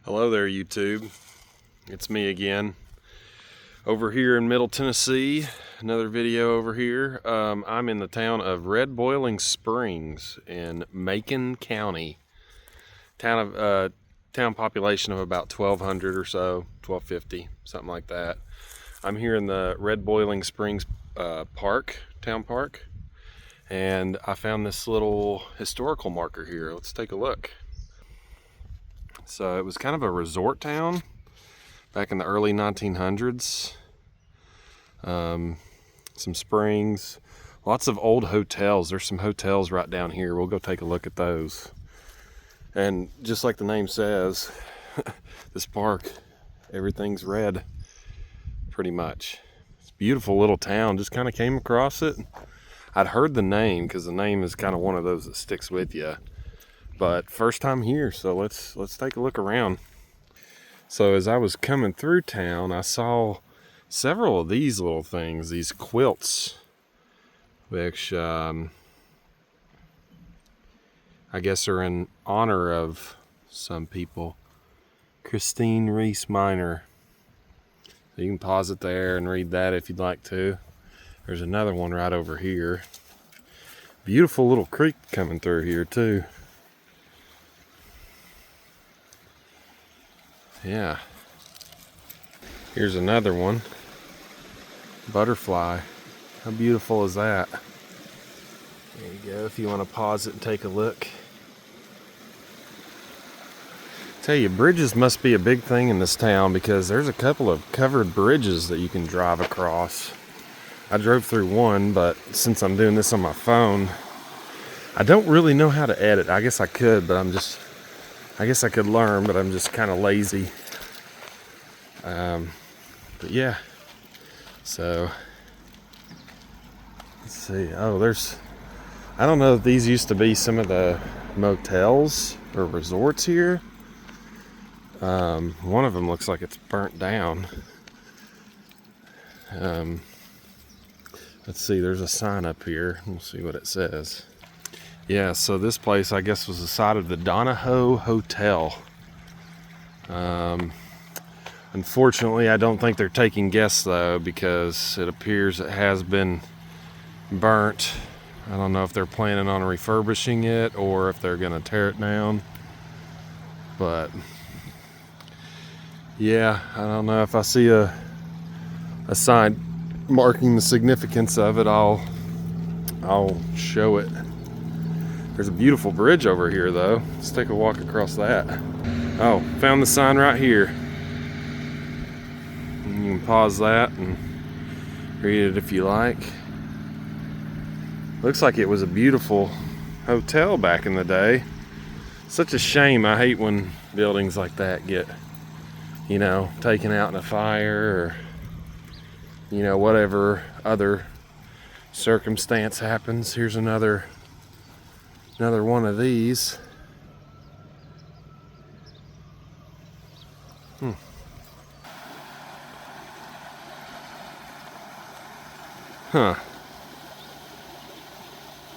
Hello there, YouTube. It's me again. Over here in Middle Tennessee, another video over here. I'm in the town of Red Boiling Springs in Macon County. Town population of about 1,200 or so, 1,250, something like that. I'm here in the Red Boiling Springs town park, and I found this little historical marker here. Let's take a look. So it was kind of a resort town back in the early 1900s. Some springs, lots of old hotels. There's some hotels right down here. We'll go take a look at those. And just like the name says, this park, everything's red, pretty much. It's a beautiful little town. Just kind of came across it. I'd heard the name because the name is kind of one of those that sticks with you. But first time here, so let's take a look around. So as I was coming through town, I saw several of these little things, these quilts, which I guess are in honor of some people. Christine Reese Minor. So you can pause it there and read that if you'd like to. There's another one right over here. Beautiful little creek coming through here too. Yeah. Here's another one. Butterfly. How beautiful is that? There you go, if you want to pause it and take a look. Tell you, bridges must be a big thing in this town because there's a couple of covered bridges that you can drive across. I drove through one, but since I'm doing this on my phone, I don't really know how to edit. I guess I could, but I guess I could learn, but I'm just kind of lazy. But yeah, so let's see. Oh, I don't know if these used to be some of the motels or resorts here. One of them looks like it's burnt down. Let's see, there's a sign up here. We'll see what it says. Yeah, so this place, I guess, was the site of the Donahoe Hotel. Unfortunately, I don't think they're taking guests, though, because it appears it has been burnt. I don't know if they're planning on refurbishing it or if they're going to tear it down. But, yeah, I don't know. If I see a sign marking the significance of it, I'll show it. There's a beautiful bridge over here, though. Let's take a walk across that. Oh, found the sign right here. And you can pause that and read it if you like. Looks like it was a beautiful hotel back in the day. Such a shame. I hate when buildings like that get, taken out in a fire or, whatever other circumstance happens. Here's another one of these. Huh.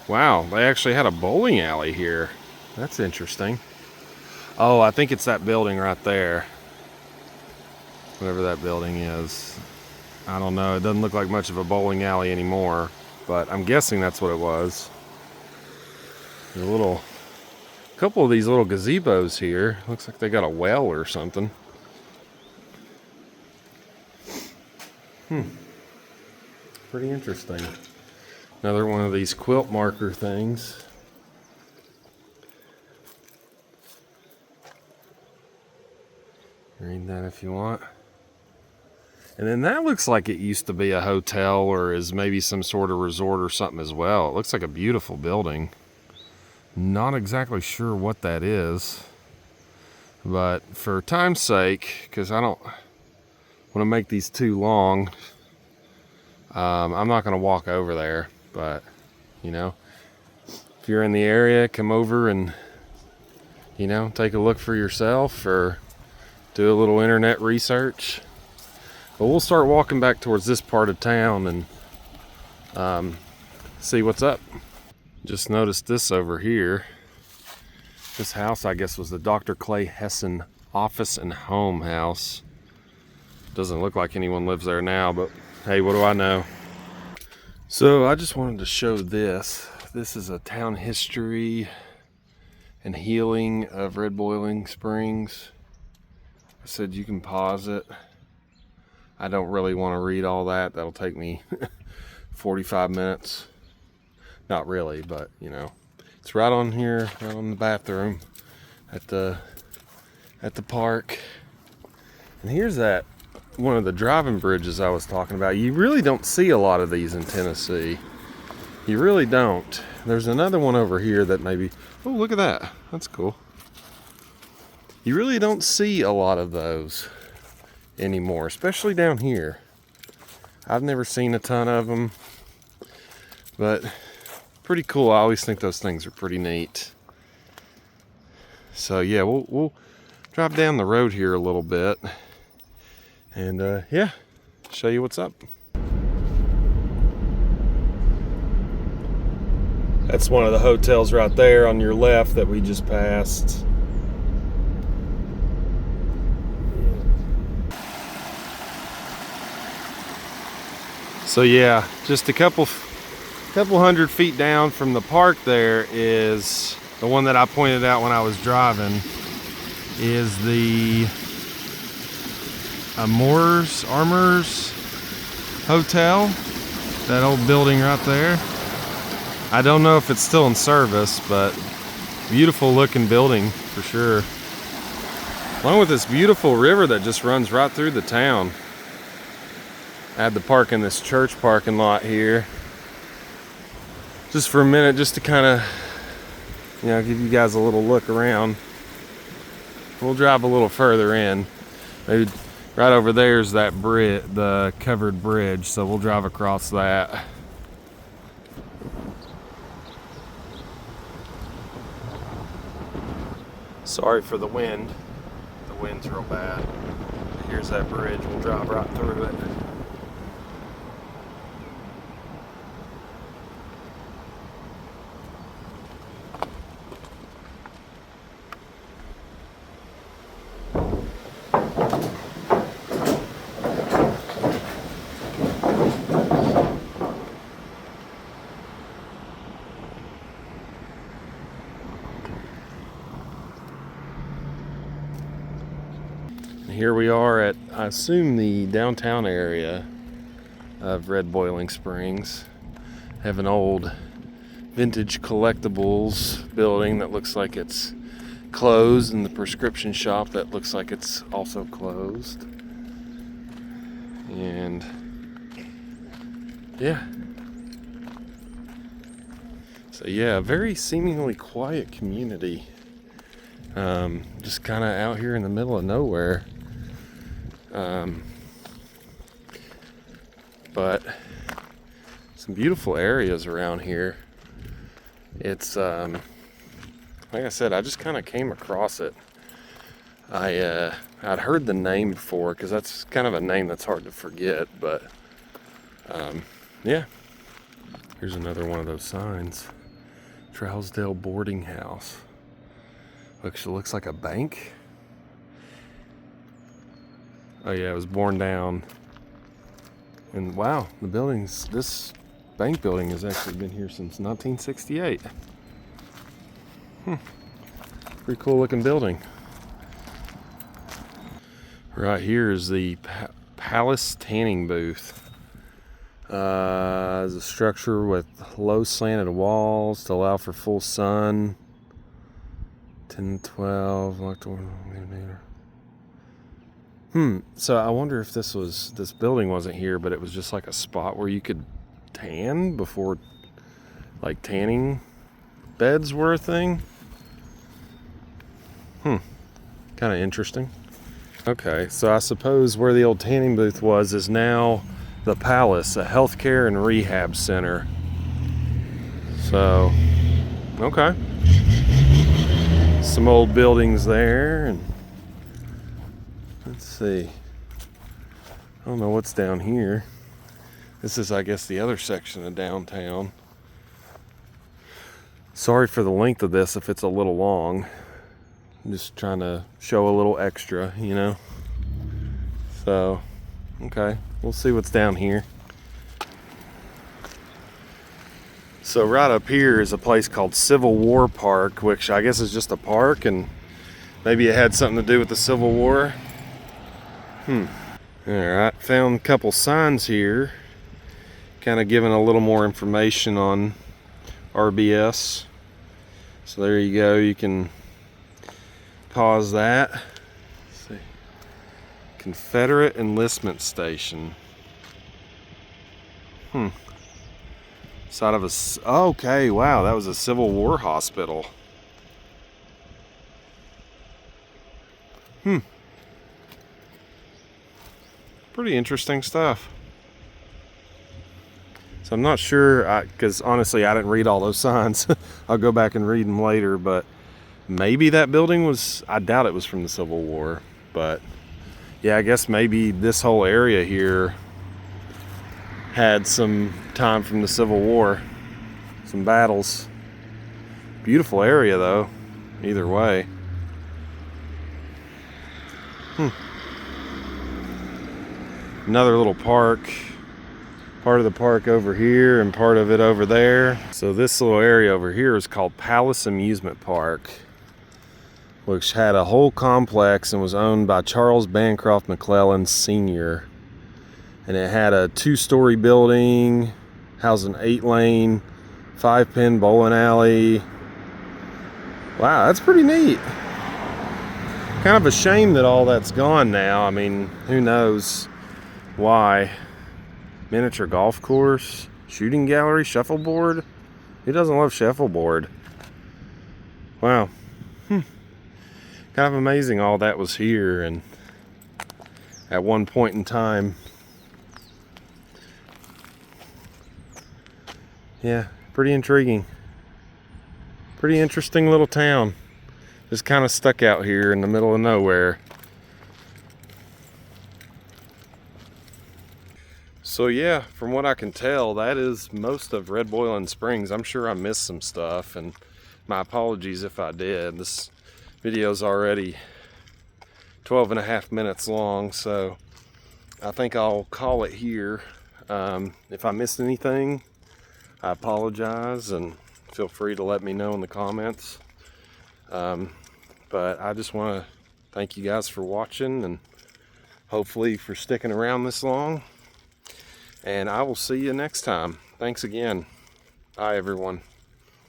Wow, they actually had a bowling alley here. That's interesting. Oh, I think it's that building right there. Whatever that building is. I don't know. It doesn't look like much of a bowling alley anymore, but I'm guessing that's what it was. There's a couple of these little gazebos here. Looks like they got a well or something. Pretty interesting. Another one of these quilt marker things. Read that if you want. And then that looks like it used to be a hotel or is maybe some sort of resort or something as well. It looks like a beautiful building. Not exactly sure what that is, but for time's sake, because I don't want to make these too long, I'm not going to walk over there, but if you're in the area, come over and take a look for yourself or do a little internet research. But we'll start walking back towards this part of town and see what's up. Just noticed this over here. This house, I guess, was the Dr. Clay Hesson Office and Home House. Doesn't look like anyone lives there now, but hey, what do I know? So I just wanted to show this. This is a town history and healing of Red Boiling Springs. I said you can pause it. I don't really want to read all that. That'll take me 45 minutes. Not really, but you know, it's right on here, right on the bathroom at the park. And here's that one of the driving bridges I was talking about. You really don't see a lot of these in Tennessee. You really don't. There's another one over here that maybe, oh, look at that. That's cool. You really don't see a lot of those anymore, especially down here. I've never seen a ton of them, but pretty cool. I always think those things are pretty neat. So yeah, we'll drive down the road here a little bit and yeah, show you what's up. That's one of the hotels right there on your left that we just passed. So yeah, just a couple hundred feet down from the park there is the one that I pointed out when I was driving, is the Armours Hotel, that old building right there. I don't know if it's still in service, but beautiful looking building for sure. Along with this beautiful river that just runs right through the town. I had to park in this church parking lot here just for a minute, just to kind of, you know, give you guys a little look around. We'll drive a little further in. Maybe right over there is that bridge, the covered bridge, so we'll drive across that. Sorry for the wind. The wind's real bad. Here's that bridge. We'll drive right through it. Here we are at, I assume, the downtown area of Red Boiling Springs. Have an old vintage collectibles building that looks like it's closed, and the prescription shop that looks like it's also closed. And yeah. So yeah, a very seemingly quiet community. Just kind of out here in the middle of nowhere. But some beautiful areas around here. It's like I said, I just kind of came across it. I'd heard the name before, because that's kind of a name that's hard to forget, but yeah, here's another one of those signs. Trousdale Boarding House. Looks like a bank. Oh yeah, it was borne down. And wow, this bank building has actually been here since 1968. Pretty cool looking building. Right here is the Palace Tanning Booth. It's a structure with low slanted walls to allow for full sun. 10-12 millimeter. So I wonder if this building wasn't here, but it was just like a spot where you could tan before, like, tanning beds were a thing. Kind of interesting. Okay, so I suppose where the old tanning booth was is now the Palace, a healthcare and rehab center. So, okay. Some old buildings there, and let's see. I don't know what's down here. This is, I guess, the other section of downtown. Sorry for the length of this if it's a little long. I'm just trying to show a little extra, you know. So, okay, we'll see what's down here. So right up here is a place called Civil War Park, which I guess is just a park, and maybe it had something to do with the Civil War. Alright, found a couple signs here, kind of giving a little more information on RBS. So there you go, you can pause that. Let's see. Confederate Enlistment Station. Side of a, okay, wow, that was a Civil War hospital. Pretty interesting stuff. So I'm not sure, because honestly I didn't read all those signs. I'll go back and read them later, but maybe that building was, I doubt it was from the Civil War, but yeah, I guess maybe this whole area here had some time from the Civil War, some battles. Beautiful area though, either way. Another little park, part of the park over here and part of it over there. So this little area over here is called Palace Amusement Park, which had a whole complex and was owned by Charles Bancroft McClellan Sr. And it had a 2-story building, housed an 8-lane, 5-pin bowling alley. Wow, that's pretty neat. Kind of a shame that all that's gone now. I mean, who knows why. Miniature golf course, shooting gallery, shuffleboard. Who doesn't love shuffleboard? Wow. Kind of amazing all that was here and at one point in time. Yeah, pretty intriguing. Pretty interesting little town. Just kind of stuck out here in the middle of nowhere. So yeah, from what I can tell, that is most of Red Boiling Springs. I'm sure I missed some stuff, and my apologies if I did. This video's already 12.5 minutes long, so I think I'll call it here. If I missed anything, I apologize, and feel free to let me know in the comments. But I just want to thank you guys for watching, and hopefully for sticking around this long. And I will see you next time. Thanks again. Bye, everyone.